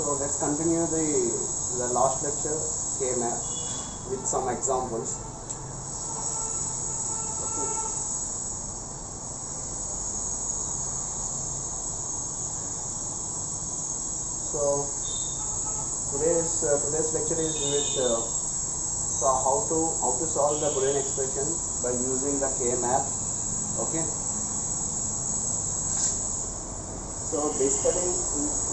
So let's continue the last lecture K-map with some examples. Okay. So today's lecture is with so how to solve the Boolean expression by using the K-map. Okay. So basically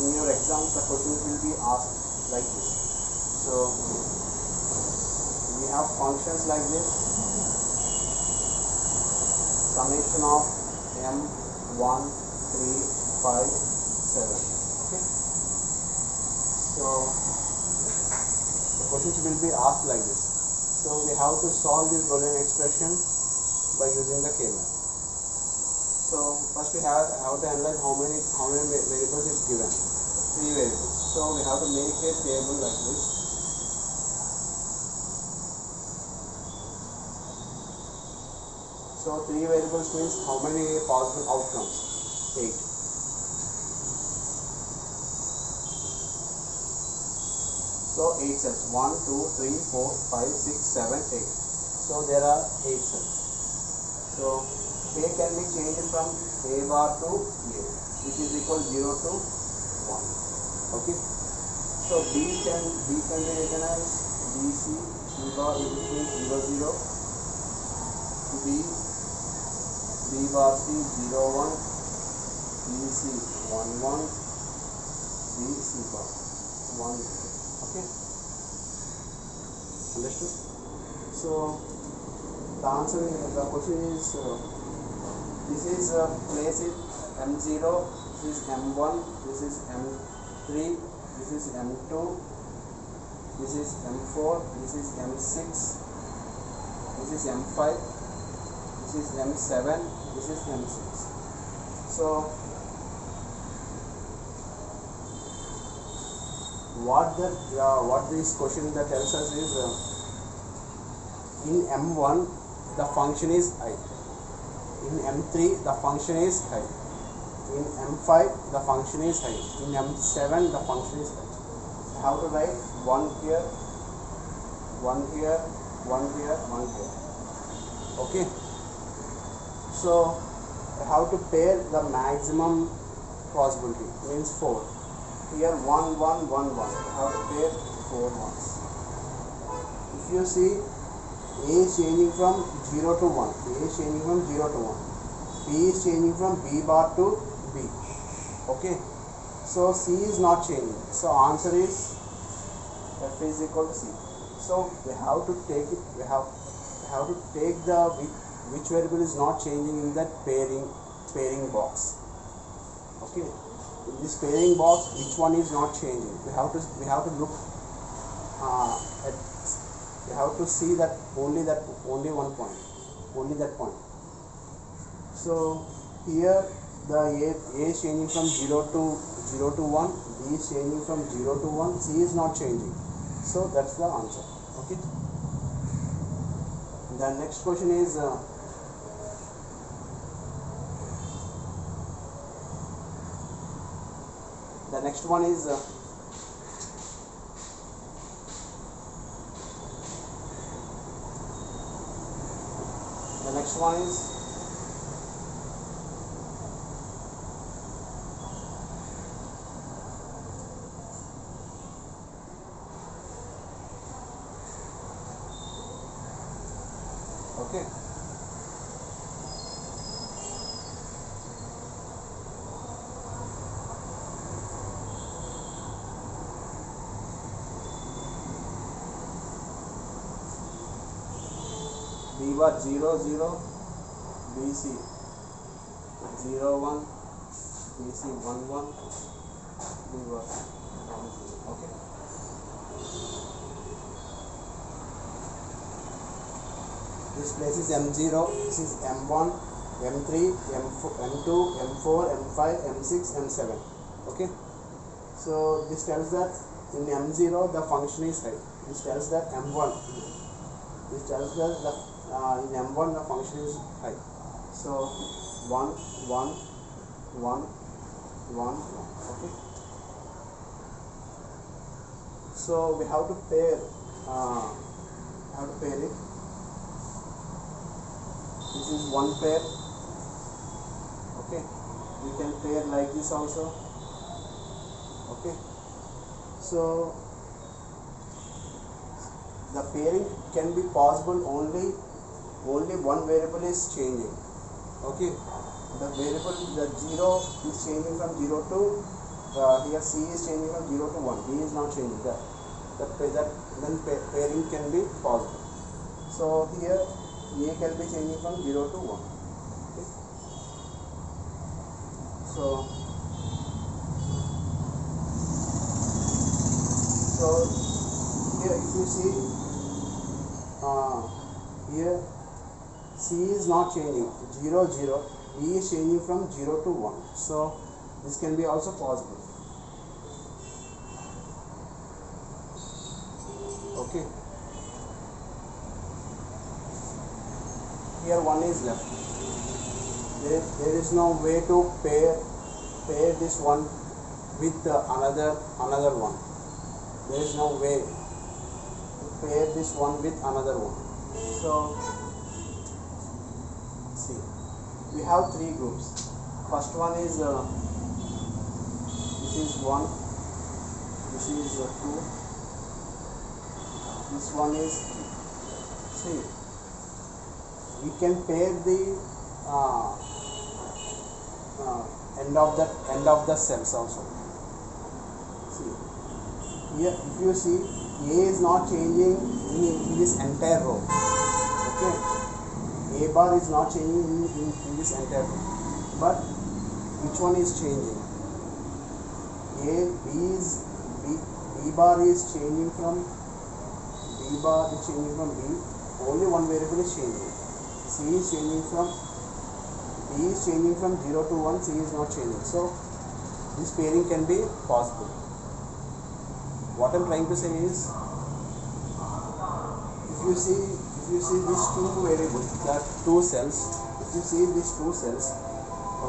in your exams the questions will be asked like this. So we have functions like this, summation of m1 3 5 7. Okay. So the questions will be asked like this. So we have to solve this Boolean expression by using the K-map. So first we have to analyze how many variables is given. 3 variables. So we have to make a table like this. So 3 variables means how many possible outcomes? 8. So 8 cells. 1, 2, 3, 4, 5, 6, 7, 8. So there are 8 cells. So A can be changed from A bar to A, which is equal 0 to 1. Okay. So B can be written as BC, B bar which means 0 0, B bar C 0 1, BC 1 1, BC bar 1 0. Okay. Understood? So the answer is, the question is this is place it M0, this is M1, this is M3, this is M2, this is M4, this is M6, this is M5, this is M7, this is M6. So what this question that tells us is in M1 the function is I. In M3 the function is high. In M5 the function is high. In M7 the function is high. I have to write 1 here, 1 here, 1 here, 1 here. Okay. So I have to pair the maximum possibility, means 4. Here 1 1 1 1. I have to pair 4 ones. If you see, A is changing from 0 to 1. A is changing from 0 to 1. B is changing from B bar to B. Okay. So C is not changing. So answer is F is equal to C. So we have to take it. We have to take the which variable is not changing in that pairing box. Okay. In this pairing box, which one is not changing? We have to look at. You have to see that only one point, only that point. So here the A is changing from 0 to 1, B is changing from 0 to 1, C is not changing. So that's the answer. Okay. The next question is the next one is the next one is okay. B bar 0 0, BC 0 1, BC 1 1, B bar 1 0. Okay. This place is M0, this is M1, M3, M2, M4, M5, M6, M7. Okay. So this tells that in M0 the function is high. This tells that M1. This tells that in M1 the function is high. So 1 1 1 1 1. Okay. So we have to pair it. This is one pair. Okay, we can pair like this also. Okay, so the pairing can be possible only one variable is changing. Okay, the variable, the 0 is changing from 0 to here C is changing from 0 to 1. B is not changing. Then pairing can be possible. So here A can be changing from 0 to 1. Okay. So here if you see here C is not changing 0 0, B is changing from 0 to 1. So this can be also possible. Okay, here 1 is left. There is no way to pair this one with another one. There is no way to pair this one with another one. So see, we have 3 groups. First one is this is 1, this is 2, this one is 3. We can pair the end of the cells also. See here, if you see, A is not changing in this entire row. Okay, A bar is not changing in this entire row, but which one is changing? B bar is changing from B. Only one variable is changing. C is changing from B is changing from 0 to 1. C is not changing. So this pairing can be possible. What I'm trying to say is, if you see these 2 variables, that 2 cells. If you see these 2 cells,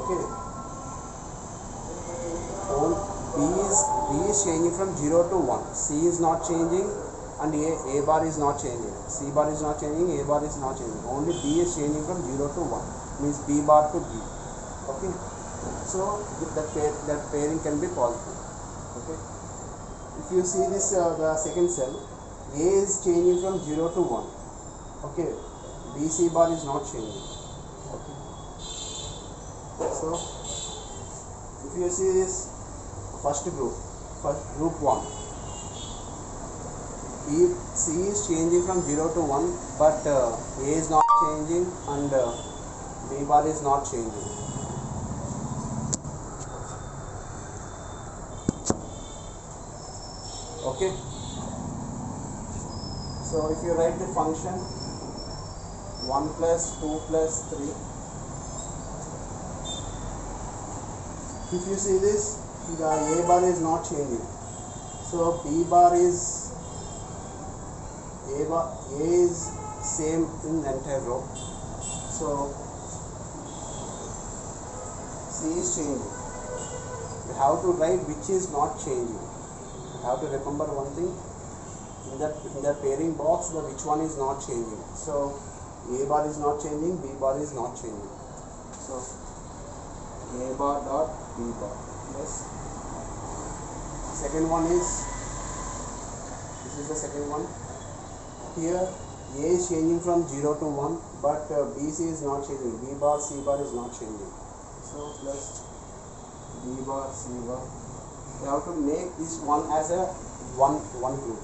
okay, B is changing from 0 to 1. C is not changing, and A bar is not changing. C bar is not changing. A bar is not changing. Only B is changing from 0 to 1. Means B bar to B. Okay. So that pairing can be possible. Okay. If you see this the second cell, A is changing from 0 to 1. Okay. BC bar is not changing. Okay. So if you see this first group 1, C is changing from 0 to 1, but A is not changing and B bar is not changing. Okay. So if you write the function 1 plus 2 plus 3, if you see this, the A bar is not changing. So B bar is A is same in the entire row. So C is changing. You have to write which is not changing. You have to remember one thing. In that pairing box, the which one is not changing. So A bar is not changing, B bar is not changing. So A bar dot B bar. Yes. Second one is, this is the second one. Here A is changing from 0 to 1, but BC is not changing. B bar, C bar is not changing. So plus B bar, C bar. You have to make this one as a one group.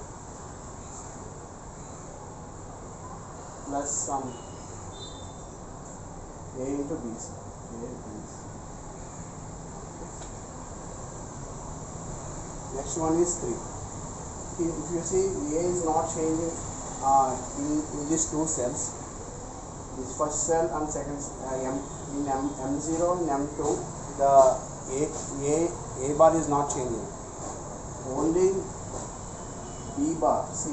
Plus some A into BC. Next one is 3. If you see, A is not changing in these 2 cells. This first cell and second in M0 and M2, the A bar is not changing. Only B bar, C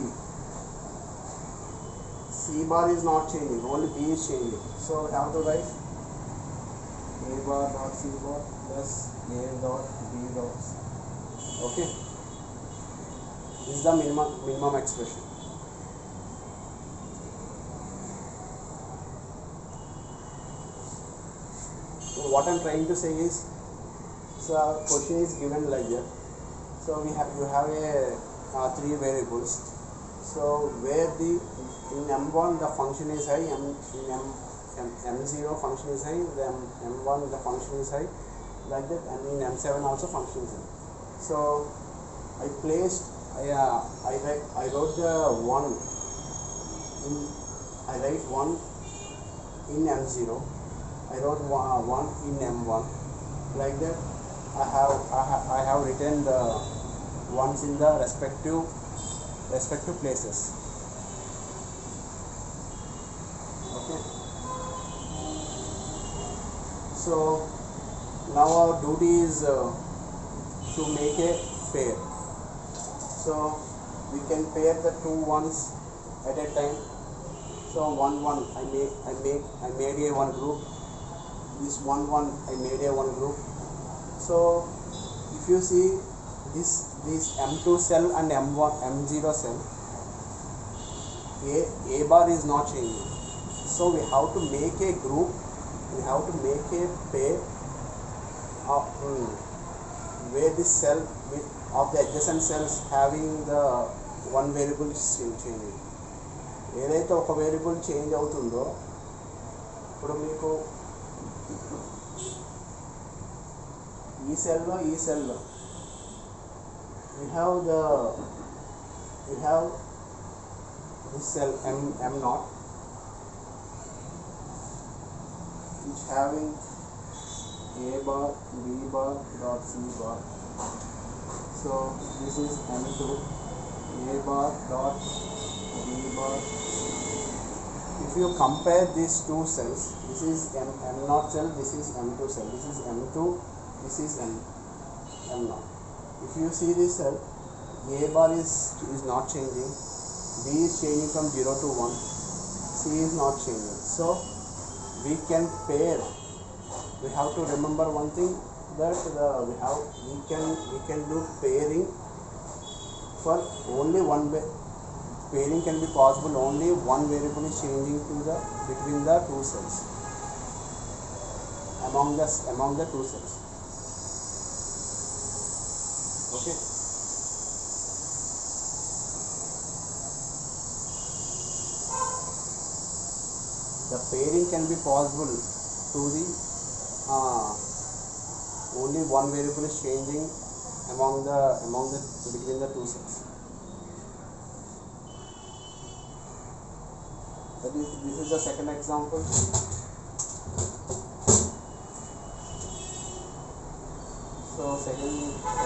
bar is not changing. Only B is changing. So we have to write A bar dot C bar plus A dot B dot C. Okay. This is the minimum expression. So what I'm trying to say is, so question is given like that. So you have a 3 variables. So where in M1 the function is high, in M0 function is high, then M1 the function is high, like that, and in M7 also function is high. So I wrote the one in M0. I wrote one in M1, like that. I have written the ones in the respective places. Okay. So now our duty is to make a pair. So we can pair the two ones at a time. So one I made a one group. This one I made a one group. So if you see this M2 cell and M0 cell, A bar is not changing. So we have to make a group. We have to make a pair of where this cell of the adjacent cells having the one variable changing. ఏదైతే ఒక variable change అవుతుందో ఇప్పుడు మీకు ఈ సెల్లో we have this cell M0 which having A bar, B bar, dot C bar. So this is M2, A bar dot B bar. If you compare these two cells, this is M0 cell, this is M2 cell, this is M2, this is M0. If you see this cell, A bar is not changing, B is changing from 0 to 1, C is not changing. So we can pair. We have to remember one thing, that we can do pairing for only one way. Pairing can be possible only one variable is changing between the two cells, among the two cells. Okay. The pairing can be possible to the only one variable is changing between the two cells. This is the second example. So second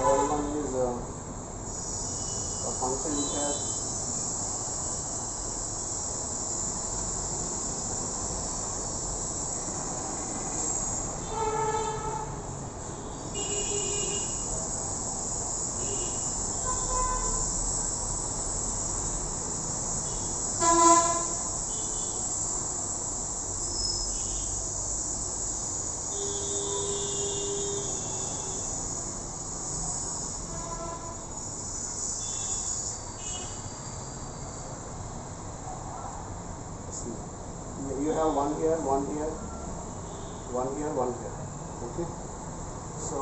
one is a function which has you have one here, one here, one here, one here. Okay. So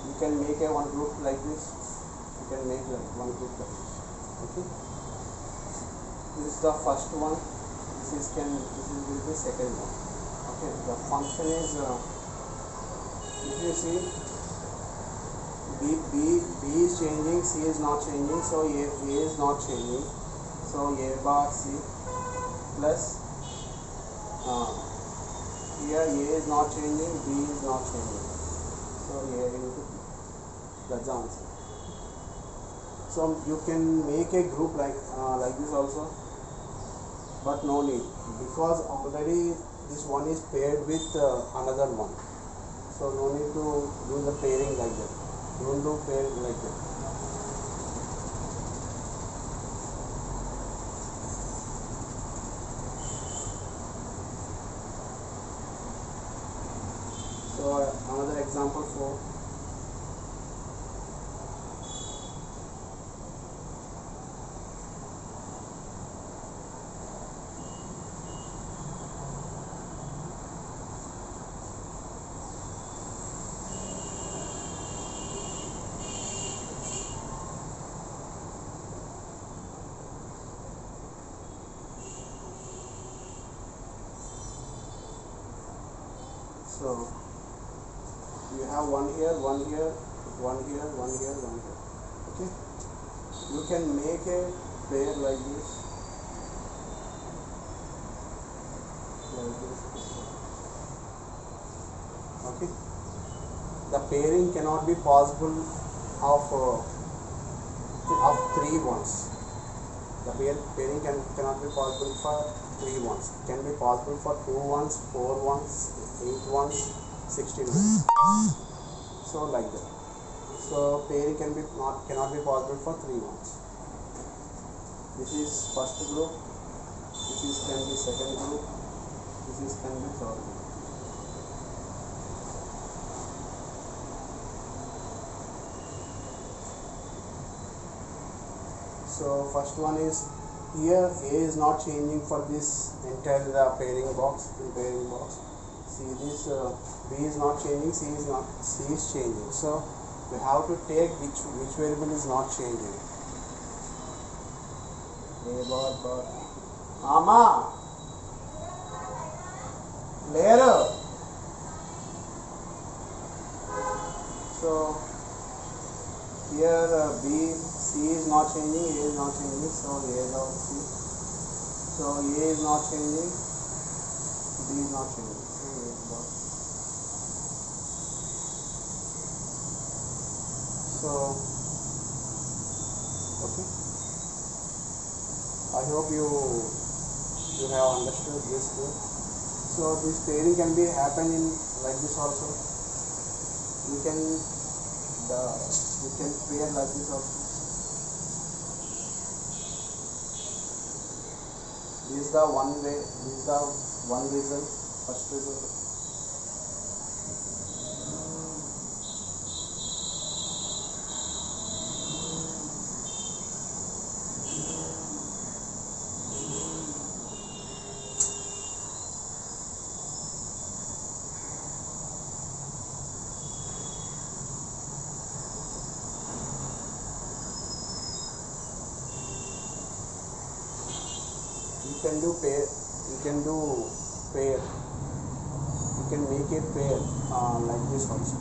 you can make a one group like this. You can make like one group like this. Okay. This is the first one. This will be second one. Okay. The function is if you see B is changing, C is not changing, so A is not changing. So A bar C plus here A is not changing, B is not changing, so A into B. That's the answer. So you can make a group like this also, but no need, because already this one is paired with another one, so no need to do the pairing like that. Don't do pairing like that. So another example for So you have one here, one here, one here, one here, one here. Okay, you can make a pair like this, okay. The pairing cannot be possible of 3 ones. The pairing cannot be possible for 3 ones. It can be possible for 2 ones, 4 ones, 8 ones, 16 ones. So like that. So pairing cannot be possible for 3 ones. This is first group. This can be second group. This can be third group. So first one is here A is not changing for this entire pairing box. See this B is not changing, C is changing. So we have to take which variable is not changing. A bar Ama layer. So here C is not changing, A is not changing, so A dot C. So A is not changing, B is not changing. So A dot. So okay. I hope you have understood this too. So this pairing can be happen in like this also. You can pair like this also. This is the one way. This is the one result. First result. You can do pair. You can make a pair like this also.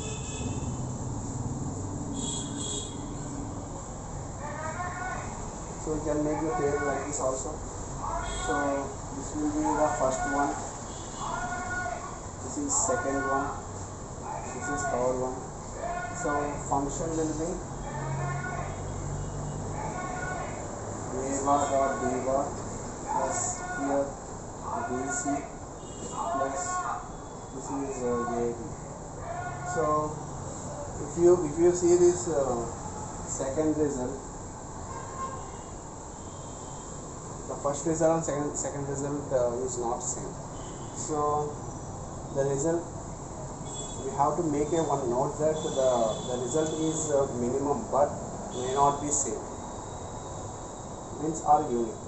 So you can make a pair like this also. So this will be the first one. This is second one. This is third one. So function will be A bar dot B bar plus here BC plus this is AB. So if you see this second result, the first result and second result is not same. So the result, we have to make a one note that the result is minimum but may not be same, means are unique.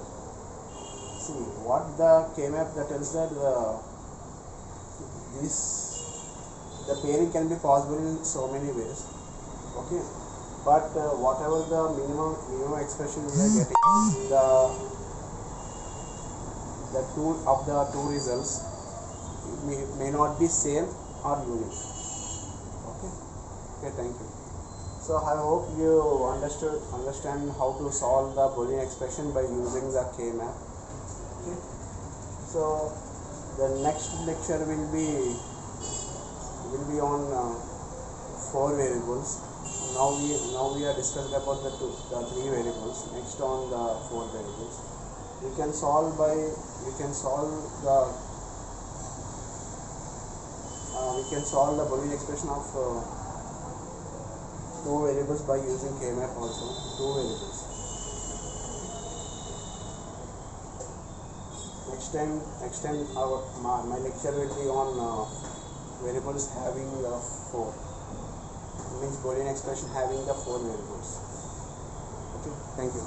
See what the K-map that tells that the pairing can be possible in so many ways, okay, but whatever the minimum expression we are getting, the two results may not be same or unique. Okay, thank you. So I hope you understand how to solve the Boolean expression by using the K-map. Okay. So the next lecture will be on 4 variables. Now we are discussing about the 3 variables. Next on the 4 variables. We can solve the Boolean expression of 2 variables by using K-map also. 2 variables. Next time my lecture will be on variables having 4. It means Boolean expression having the 4 variables. Okay, thank you.